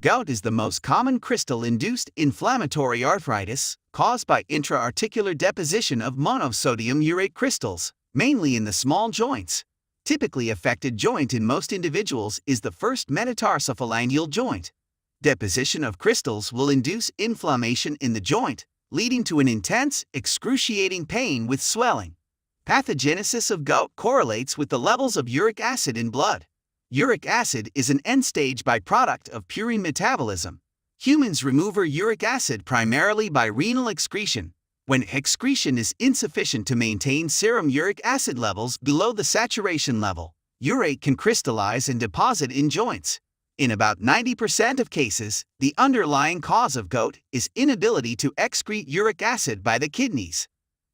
Gout is the most common crystal-induced inflammatory arthritis caused by intra-articular deposition of monosodium urate crystals, mainly in the small joints. Typically affected joint in most individuals is the first metatarsophalangeal joint. Deposition of crystals will induce inflammation in the joint, leading to an intense, excruciating pain with swelling. Pathogenesis of gout correlates with the levels of uric acid in blood. Uric acid is an end-stage byproduct of purine metabolism. Humans remove uric acid primarily by renal excretion. When excretion is insufficient to maintain serum uric acid levels below the saturation level, urate can crystallize and deposit in joints. In about 90% of cases, the underlying cause of gout is inability to excrete uric acid by the kidneys.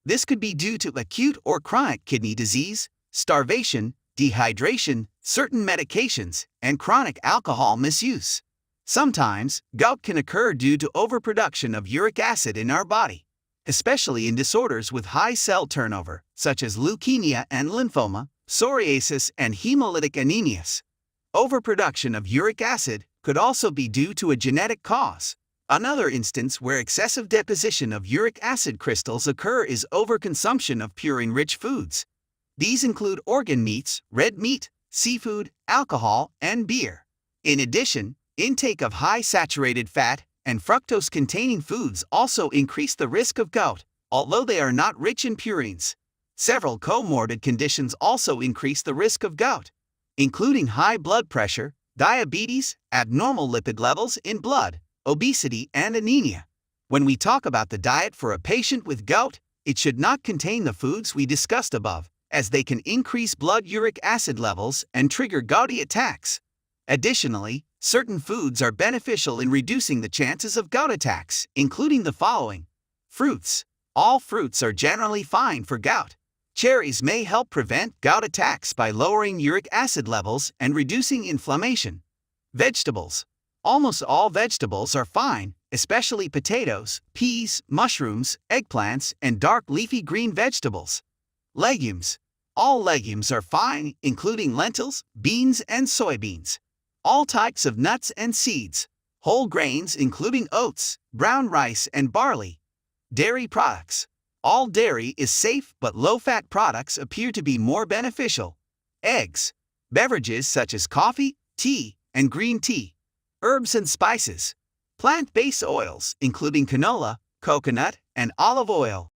This could be due to acute or chronic kidney disease, starvation, dehydration, certain medications, and chronic alcohol misuse. Sometimes, gout can occur due to overproduction of uric acid in our body, especially in disorders with high cell turnover, such as leukemia and lymphoma, psoriasis, and hemolytic anemias. Overproduction of uric acid could also be due to a genetic cause. Another instance where excessive deposition of uric acid crystals occur is overconsumption of purine-rich foods. These include organ meats, red meat, seafood, alcohol, and beer. In addition, intake of high saturated fat and fructose-containing foods also increase the risk of gout, although they are not rich in purines. Several comorbid conditions also increase the risk of gout, including high blood pressure, diabetes, abnormal lipid levels in blood, obesity, and anemia. When we talk about the diet for a patient with gout, it should not contain the foods we discussed above, as they can increase blood uric acid levels and trigger gouty attacks. Additionally, certain foods are beneficial in reducing the chances of gout attacks, including the following. Fruits. All fruits are generally fine for gout. Cherries may help prevent gout attacks by lowering uric acid levels and reducing inflammation. Vegetables. Almost all vegetables are fine, especially potatoes, peas, mushrooms, eggplants, and dark leafy green vegetables. Legumes. All legumes are fine, including lentils, beans, and soybeans. All types of nuts and seeds. Whole grains including oats, brown rice, and barley. Dairy products. All dairy is safe, but low-fat products appear to be more beneficial. Eggs. Beverages such as coffee, tea, and green tea. Herbs and spices. Plant-based oils, including canola, coconut, and olive oil.